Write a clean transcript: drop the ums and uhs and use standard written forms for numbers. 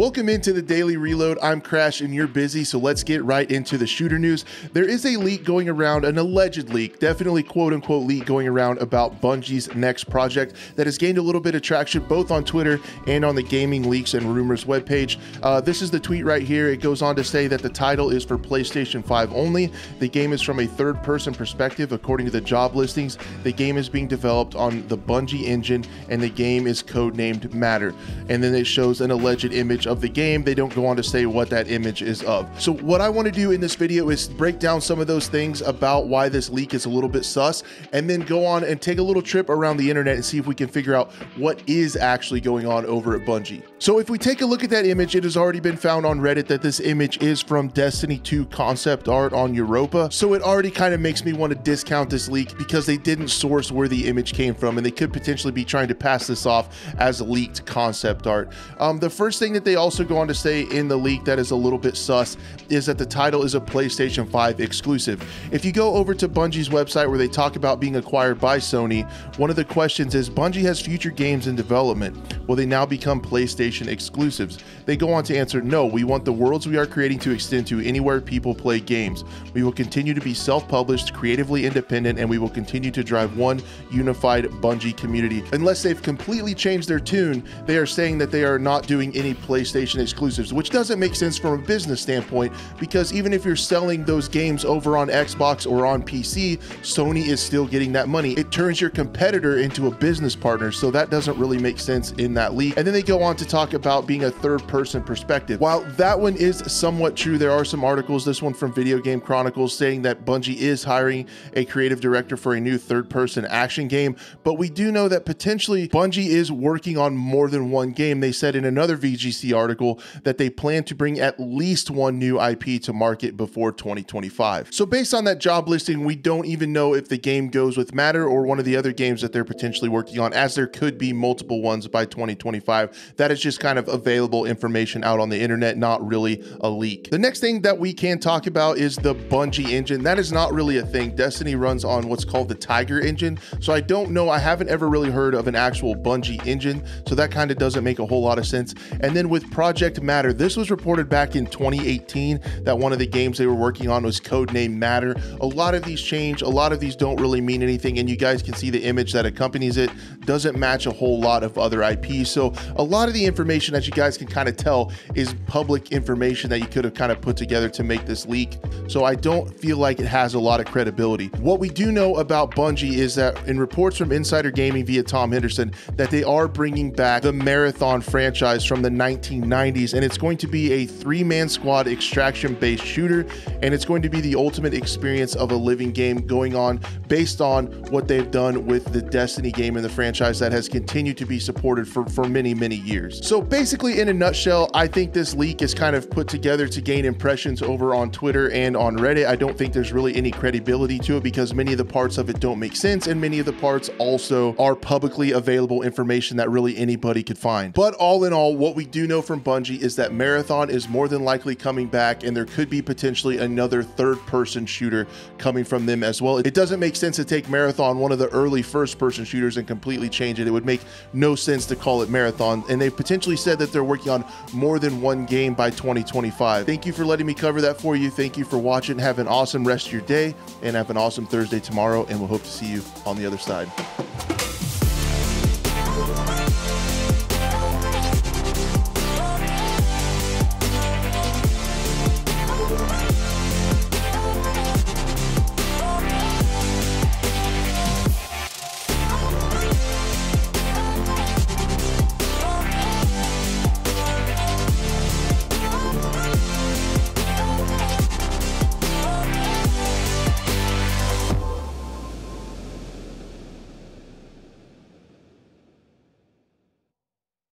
Welcome into the Daily Reload. I'm Crash and you're busy, so let's get right into the shooter news. There is a leak going around, an alleged leak, definitely quote unquote leak going around about Bungie's next project that has gained a little bit of traction both on Twitter and on the Gaming Leaks and Rumors webpage. This is the tweet right here. It goes on to say that the title is for PlayStation 5 only. The game is from a third-person perspective. According to the job listings, the game is being developed on the Bungie engine and the game is codenamed Matter. And then it shows an alleged image of the game. They don't go on to say what that image is of. So what I want to do in this video is break down some of those things about why this leak is a little bit sus, and then go on and take a little trip around the internet and see if we can figure out what is actually going on over at Bungie. So if we take a look at that image, it has already been found on Reddit that this image is from Destiny 2 concept art on Europa. So it already kind of makes me want to discount this leak because they didn't source where the image came from, and they could potentially be trying to pass this off as leaked concept art. The first thing that they also go on to say in the leak that is a little bit sus is that the title is a PlayStation 5 exclusive. If you go over to Bungie's website where they talk about being acquired by Sony, one of the questions is, Bungie has future games in development. Will they now become PlayStation exclusives? They go on to answer, no, we want the worlds we are creating to extend to anywhere people play games. We will continue to be self-published, creatively independent, and we will continue to drive one unified Bungie community. Unless they've completely changed their tune, they are saying that they are not doing any PlayStation exclusives, which doesn't make sense from a business standpoint, because even if you're selling those games over on Xbox or on PC, Sony is still getting that money. It turns your competitor into a business partner, so that doesn't really make sense in that leak. And then they go on to talk about being a third-person perspective. While that one is somewhat true, there are some articles, this one from Video Game Chronicles, saying that Bungie is hiring a creative director for a new third-person action game, but we do know that potentially Bungie is working on more than one game. They said in another VGC article that they plan to bring at least one new IP to market before 2025. So based on that job listing, we don't even know if the game goes with Matter or one of the other games that they're potentially working on, as there could be multiple ones by 2025. That is just kind of available information out on the internet, not really a leak. The next thing that we can talk about is the Bungie engine. That is not really a thing. Destiny runs on what's called the Tiger engine. So I don't know, I haven't ever really heard of an actual Bungie engine. So that kind of doesn't make a whole lot of sense. And then with Project Matter, this was reported back in 2018 that one of the games they were working on was codenamed Matter. A lot of these change, a lot of these don't really mean anything, and you guys can see the image that accompanies it doesn't match a whole lot of other IPs. So a lot of the information, as you guys can kind of tell, is public information that you could have kind of put together to make this leak. So I don't feel like it has a lot of credibility. What we do know about Bungie is that in reports from Insider Gaming via Tom Henderson, that they are bringing back the Marathon franchise from the 1990s, and it's going to be a three-man squad extraction-based shooter, and it's going to be the ultimate experience of a living game going on based on what they've done with the Destiny game in the franchise that has continued to be supported for many, many years. So basically, in a nutshell, I think this leak is kind of put together to gain impressions over on Twitter and on Reddit. I don't think there's really any credibility to it because many of the parts of it don't make sense, and many of the parts also are publicly available information that really anybody could find. But all in all, what we do know from Bungie is that Marathon is more than likely coming back, and there could be potentially another third-person shooter coming from them as well. It doesn't make sense to take Marathon, one of the early first-person shooters, and completely change it. It would make no sense to call it Marathon, and they've potentially said that they're working on more than one game by 2025. Thank you for letting me cover that for you. Thank you for watching. Have an awesome rest of your day, and have an awesome Thursday tomorrow, and we'll hope to see you on the other side.